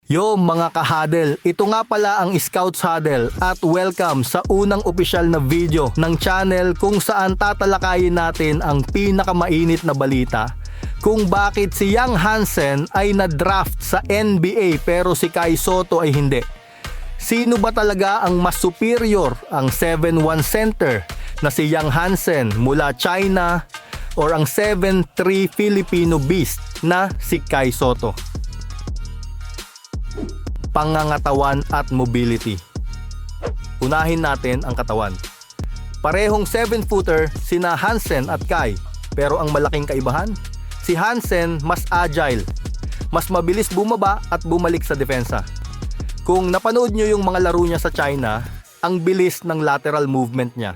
Yo mga kahadel, ito nga pala ang Scouts Huddle at welcome sa unang opisyal na video ng channel kung saan tatalakayin natin ang pinakamainit na balita kung bakit si Young Hansen ay na-draft sa NBA pero si Kai Sotto ay hindi. Sino ba talaga ang mas superior, ang 7'1 center na si Young Hansen mula China or ang 7'3 Filipino beast na si Kai Sotto? Pangangatawan at mobility. Unahin natin ang katawan. Parehong 7-footer sina Hansen at Kai, pero ang malaking kaibahan, si Hansen mas agile, mas mabilis bumaba at bumalik sa depensa. Kung napanood nyo yung mga laro niya sa China, ang bilis ng lateral movement niya.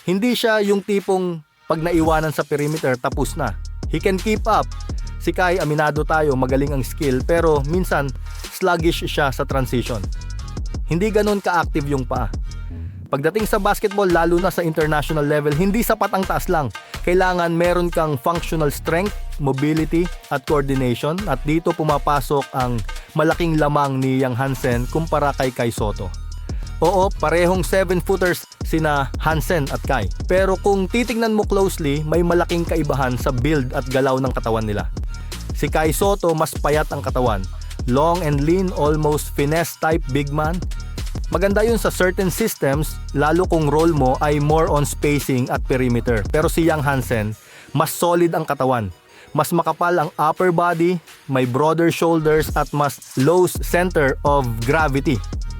Hindi siya yung tipong pag naiwanan sa perimeter tapos na. He can keep up. Si Kai, aminado tayo, magaling ang skill pero minsan sluggish siya sa transition. Hindi ganun ka-active yung paa. Pagdating sa basketball, lalo na sa international level, hindi sapat ang taas lang. Kailangan meron kang functional strength, mobility at coordination at dito pumapasok ang malaking lamang ni Young Hansen kumpara kay Kai Sotto. Oo, parehong 7-footers sina Hansen at Kai. Pero kung titingnan mo closely, may malaking kaibahan sa build at galaw ng katawan nila. Si Kai Sotto mas payat ang katawan. Long and lean, almost finesse type big man. Maganda yun sa certain systems, lalo kung role mo ay more on spacing at perimeter. Pero si Young Hansen, mas solid ang katawan. Mas makapal ang upper body, may broader shoulders at mas low center of gravity.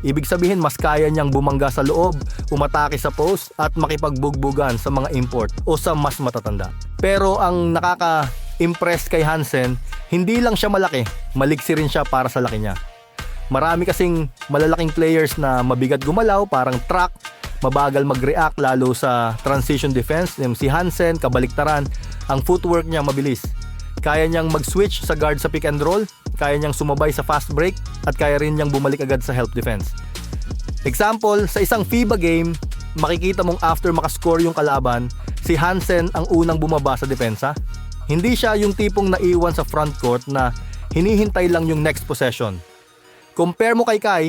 Ibig sabihin, mas kaya niyang bumangga sa loob, umatake sa post at makipagbugbugan sa mga import o sa mas matatanda. Pero ang nakaka-impress kay Hansen, hindi lang siya malaki, maliksi rin siya para sa laki niya. Marami kasing malalaking players na mabigat gumalaw, parang truck, mabagal mag-react lalo sa transition defense. Si Hansen, kabaliktaran, ang footwork niya mabilis. Kaya niyang mag-switch sa guard sa pick and roll, kaya niyang sumabay sa fast break, at kaya rin niyang bumalik agad sa help defense. Example, sa isang FIBA game, makikita mong after makascore yung kalaban, si Hansen ang unang bumaba sa depensa. Hindi siya yung tipong naiwan sa front court na hinihintay lang yung next possession. Compare mo kay Kai,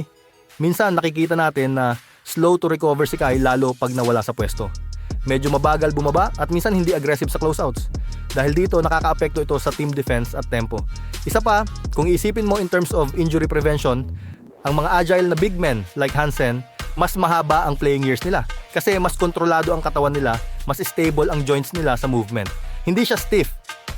minsan nakikita natin na slow to recover si Kai lalo pag nawala sa pwesto. Medyo mabagal bumaba at minsan hindi aggressive sa closeouts. Dahil dito nakakaapekto ito sa team defense at tempo. Isa pa, kung iisipin mo in terms of injury prevention, ang mga agile na big men like Hansen, mas mahaba ang playing years nila. Kasi mas kontrolado ang katawan nila, mas stable ang joints nila sa movement. Hindi siya stiff.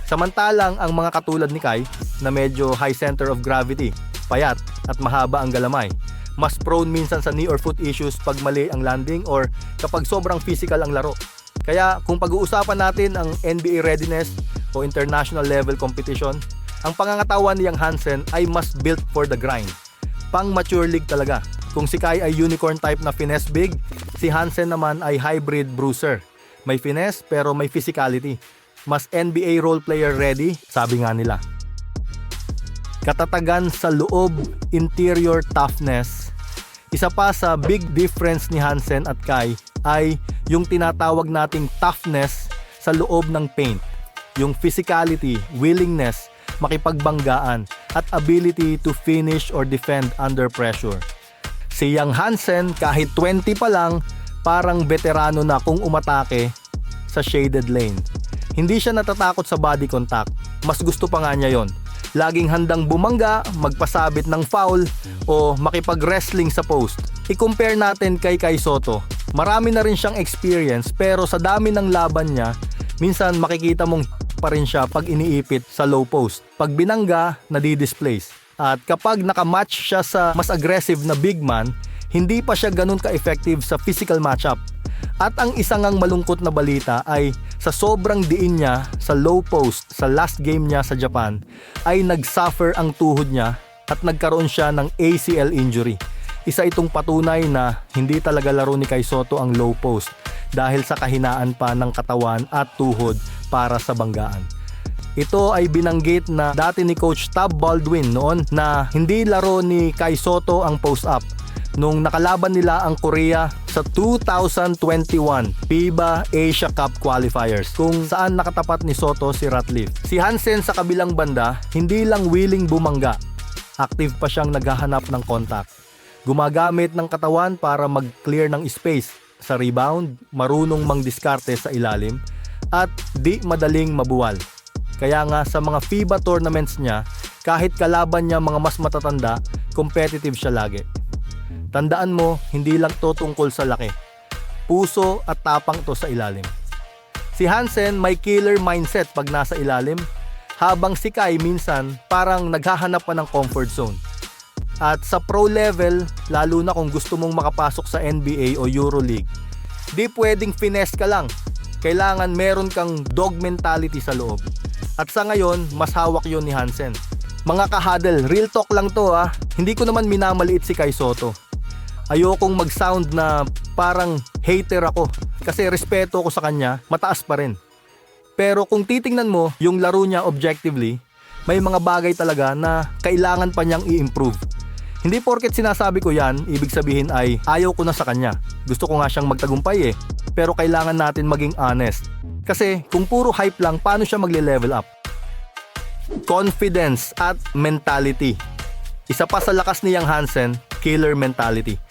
Samantalang ang mga katulad ni Kai na medyo high center of gravity, payat at mahaba ang galamay, mas prone minsan sa knee or foot issues pag mali ang landing or kapag sobrang physical ang laro. Kaya kung pag-uusapan natin ang NBA readiness o international level competition, ang pangangatawan ni Young Hansen ay mas built for the grind. Pang mature league talaga. Kung si Kai ay unicorn type na finesse big, si Hansen naman ay hybrid bruiser. May finesse pero may physicality. Mas NBA role player ready, sabi nga nila. Katatagan sa loob, interior toughness. Isa pa sa big difference ni Hansen at Kai ay yung tinatawag nating toughness sa loob ng paint. Yung physicality, willingness, makipagbanggaan at ability to finish or defend under pressure. Si Young Hansen kahit 20 pa lang, parang veterano na kung umatake sa shaded lane. Hindi siya natatakot sa body contact. Mas gusto pa nga niya yon. Laging handang bumangga, magpasabit ng foul o makipag-wrestling sa post. I-compare natin kay Kai Sotto. Marami na rin siyang experience pero sa dami ng laban niya, minsan makikita mong pa rin siya pag iniipit sa low post. Pag binangga, nadi-displace. At kapag nakamatch siya sa mas aggressive na big man, hindi pa siya ganun ka-effective sa physical matchup. At ang isang ang malungkot na balita ay sa sobrang diin niya sa low post sa last game niya sa Japan ay nagsuffer ang tuhod niya at nagkaroon siya ng ACL injury. Isa itong patunay na hindi talaga laro ni Kai Sotto ang low post dahil sa kahinaan pa ng katawan at tuhod para sa banggaan. Ito ay binanggit na dati ni Coach Tab Baldwin noon na hindi laro ni Kai Sotto ang post-up nung nakalaban nila ang Korea sa 2021 FIBA Asia Cup qualifiers kung saan nakatapat ni Sotto si Ratliff. Si Hansen sa kabilang banda, hindi lang willing bumangga. active pa siyang naghahanap ng contact. Gumagamit ng katawan para mag-clear ng space sa rebound, marunong mang-diskarte sa ilalim, at di madaling mabuwal. Kaya nga sa mga FIBA tournaments niya, kahit kalaban niya mga mas matatanda, competitive siya lagi. Tandaan mo, hindi lang to tungkol sa laki. Puso at tapang to sa ilalim. Si Hansen may killer mindset pag nasa ilalim, habang si Kai minsan parang naghahanap pa ng comfort zone. At sa pro level, lalo na kung gusto mong makapasok sa NBA o EuroLeague, di pwedeng finesse ka lang. Kailangan meron kang dog mentality sa loob. At sa ngayon, mas hawak yon ni Hansen. Mga kahadel, real talk lang to ha. Hindi ko naman minamaliit si Kai Sotto. Ayokong mag-sound na parang hater ako. Kasi respeto ko sa kanya, mataas pa rin. Pero kung titingnan mo yung laro niya objectively, may mga bagay talaga na kailangan pa niyang i-improve. Hindi porket sinasabi ko yan, ibig sabihin ay ayaw ko na sa kanya. Gusto ko nga siyang magtagumpay eh. Pero kailangan natin maging honest. Kasi kung puro hype lang, paano siya magle-level up? Confidence at mentality. Isa pa sa lakas niyang Hansen, killer mentality.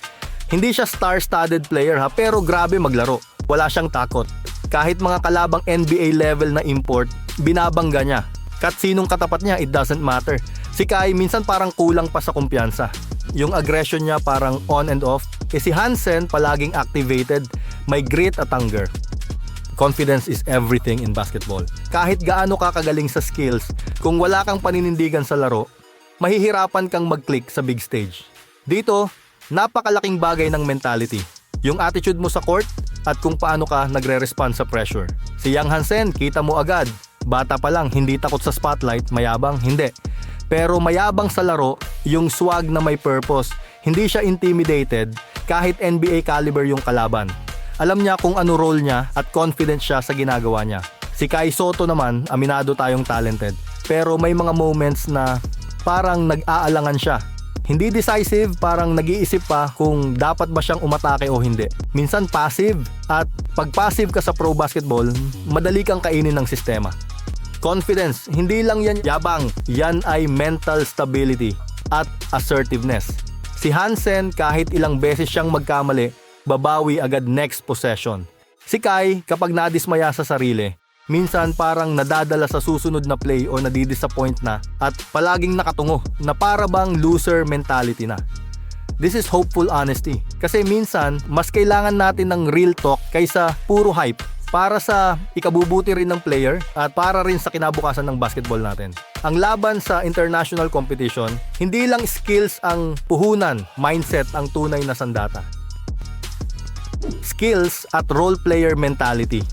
Hindi siya star-studded player ha, pero grabe maglaro. Wala siyang takot. Kahit mga kalabang NBA level na import, binabangga niya. Kahit sinong katapat niya, it doesn't matter. Si Kai minsan parang kulang pa sa kumpiyansa. Yung aggression niya parang on and off. Si Hansen palaging activated, may grit at hunger. Confidence is everything in basketball. Kahit gaano ka kagaling sa skills, kung wala kang paninindigan sa laro, mahihirapan kang mag-click sa big stage. Dito, napakalaking bagay ng mentality. Yung attitude mo sa court at kung paano ka nagre-respond sa pressure. Si Young Hansen, kita mo agad. Bata pa lang, hindi takot sa spotlight, mayabang, hindi. Pero mayabang sa laro, yung swag na may purpose. Hindi siya intimidated kahit NBA caliber yung kalaban. Alam niya kung ano role niya at confident siya sa ginagawa niya. Si Kai Sotto naman, aminado tayong talented. Pero may mga moments na parang nag-aalangan siya. Hindi decisive, parang nag-iisip pa kung dapat ba siyang umatake o hindi. Minsan passive, at pag passive ka sa pro basketball, madali kang kainin ng sistema. Confidence, hindi lang yan yabang, yan ay mental stability at assertiveness. Si Hansen, kahit ilang beses siyang magkamali, babawi agad next possession. Si Kai, kapag nadismaya sa sarili, minsan parang nadadala sa susunod na play o nadidisappoint na at palaging nakatungo na para bang loser mentality na. This is hopeful honesty. Kasi minsan, mas kailangan natin ng real talk kaysa puro hype. Para sa ikabubuti rin ng player at para rin sa kinabukasan ng basketball natin. Ang laban sa international competition, hindi lang skills ang puhunan, mindset ang tunay na sandata. Skills at role player mentality.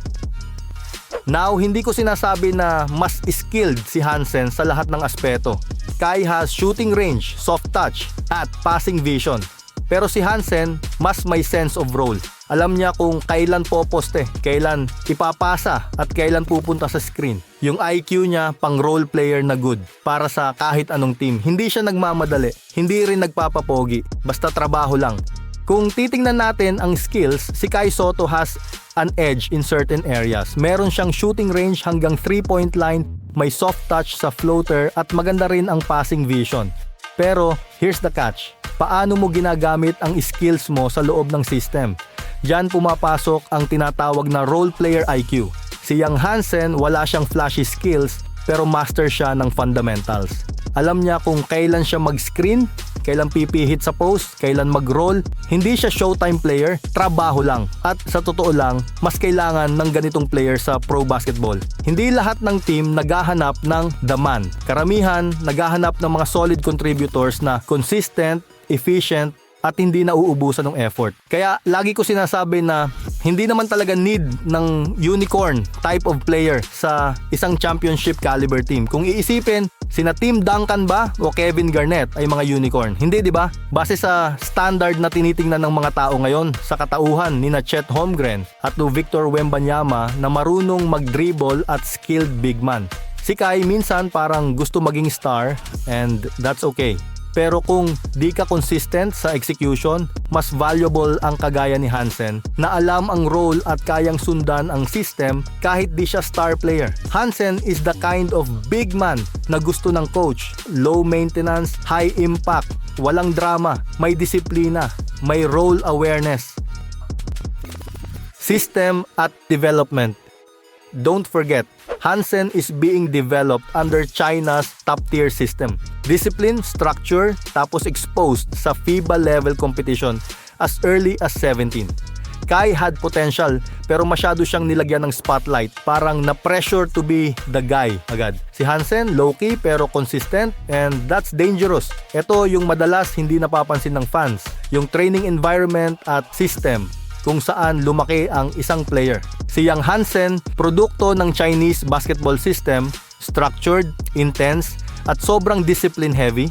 Now, hindi ko sinasabi na mas skilled si Hansen sa lahat ng aspeto. Kai has shooting range, soft touch, at passing vision. Pero si Hansen, mas may sense of role. Alam niya kung kailan poposte, kailan ipapasa, at kailan pupunta sa screen. Yung IQ niya, pang role player na good, para sa kahit anong team. Hindi siya nagmamadali, hindi rin nagpapapogi, basta trabaho lang. Kung titingnan natin ang skills, si Kai Sotto has an edge in certain areas. Meron siyang shooting range hanggang 3-point line, may soft touch sa floater, at maganda rin ang passing vision. Pero, here's the catch. Paano mo ginagamit ang skills mo sa loob ng system? Diyan pumapasok ang tinatawag na role player IQ. Si Young Hansen, wala siyang flashy skills, pero master siya ng fundamentals. Alam niya kung kailan siya mag-screen, kailan pipihit sa post, kailan mag-roll. Hindi siya showtime player, trabaho lang. At sa totoo lang, mas kailangan ng ganitong player sa pro basketball. Hindi lahat ng team naghahanap ng the man. Karamihan, naghahanap ng mga solid contributors na consistent, efficient, at hindi nauubusan ng effort. Kaya lagi ko sinasabi na hindi naman talaga need ng unicorn type of player sa isang championship caliber team. Kung iisipin, sina Tim Duncan ba o Kevin Garnett ay mga unicorn? Hindi, di ba? Base sa standard na tinitingnan ng mga tao ngayon sa katauhan ni Chet Holmgren at no Victor Wembanyama na marunong mag-dribble at skilled big man. Si Kai minsan parang gusto maging star and that's okay. Pero kung di ka consistent sa execution, mas valuable ang kagaya ni Hansen na alam ang role at kayang sundan ang system kahit di siya star player. Hansen is the kind of big man na gusto ng coach. Low maintenance, high impact, walang drama, may disiplina, may role awareness. System at development. Don't forget, Hansen is being developed under China's top-tier system. Discipline, structure, tapos exposed sa FIBA level competition as early as 17. Kai had potential pero masyado siyang nilagyan ng spotlight. Parang na-pressure to be the guy agad. Si Hansen, low-key pero consistent, and that's dangerous. Ito yung madalas hindi napapansin ng fans. Yung training environment at system kung saan lumaki ang isang player. Si Yang Hansen, produkto ng Chinese basketball system, structured, intense, at sobrang discipline heavy.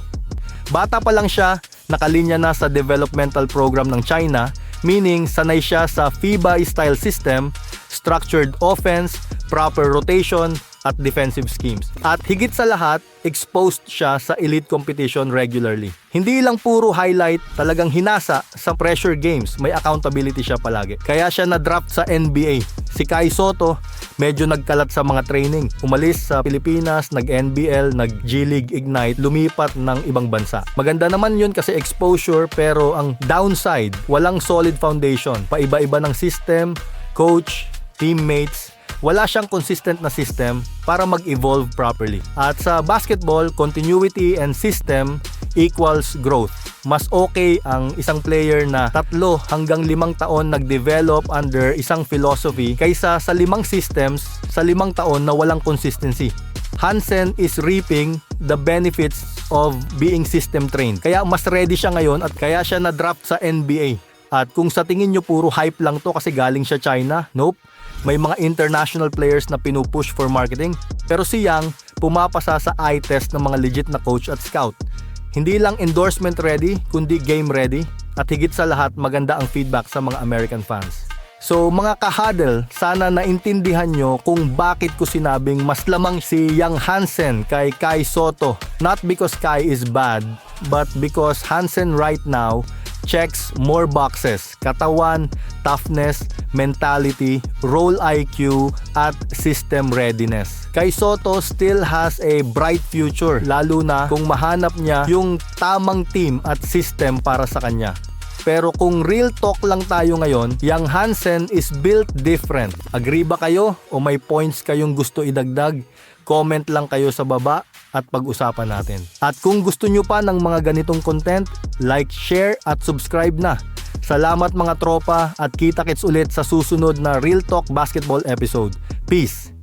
Bata pa lang siya, nakalinya na sa developmental program ng China, meaning sanay siya sa FIBA-style system, structured offense, proper rotation, at defensive schemes. At higit sa lahat, exposed siya sa elite competition regularly. Hindi lang puro highlight, talagang hinasa sa pressure games, may accountability siya palagi. Kaya siya na-draft sa NBA. Si Kai Sotto, medyo nagkalat sa mga training. Umalis sa Pilipinas, nag-NBL, nag-G League Ignite, lumipat ng ibang bansa. Maganda naman yun kasi exposure, pero ang downside, walang solid foundation. Paiba-iba ng system, coach, teammates, wala siyang consistent na system para mag-evolve properly. At sa basketball, continuity and system equals growth. Mas okay ang isang player na 3 hanggang 5 taon nag-develop under isang philosophy kaysa sa 5 systems sa 5 taon na walang consistency. Hansen is reaping the benefits of being system trained. Kaya mas ready siya ngayon at kaya siya na-draft sa NBA. At kung sa tingin nyo puro hype lang to kasi galing siya China, nope. May mga international players na pinupush for marketing. Pero si Yang, pumapasa sa eye test ng mga legit na coach at scout. Hindi lang endorsement ready, kundi game ready. At higit sa lahat, maganda ang feedback sa mga American fans. So mga ka-huddle, sana naintindihan nyo kung bakit ko sinabing mas lamang si Yang Hansen kay Kai Sotto. Not because Kai is bad, but because Hansen right now checks more boxes: katawan, toughness, mentality, role IQ, at system readiness. Kai Sotto still has a bright future, lalo na kung mahanap niya yung tamang team at system para sa kanya. Pero kung real talk lang tayo ngayon, Yang Hansen is built different. Agree ba kayo o may points kayong gusto idagdag? Comment lang kayo sa baba at pag-usapan natin. At kung gusto nyo pa ng mga ganitong content, like, share at subscribe na. Salamat mga tropa at kita-kits ulit sa susunod na Real Talk Basketball episode. Peace!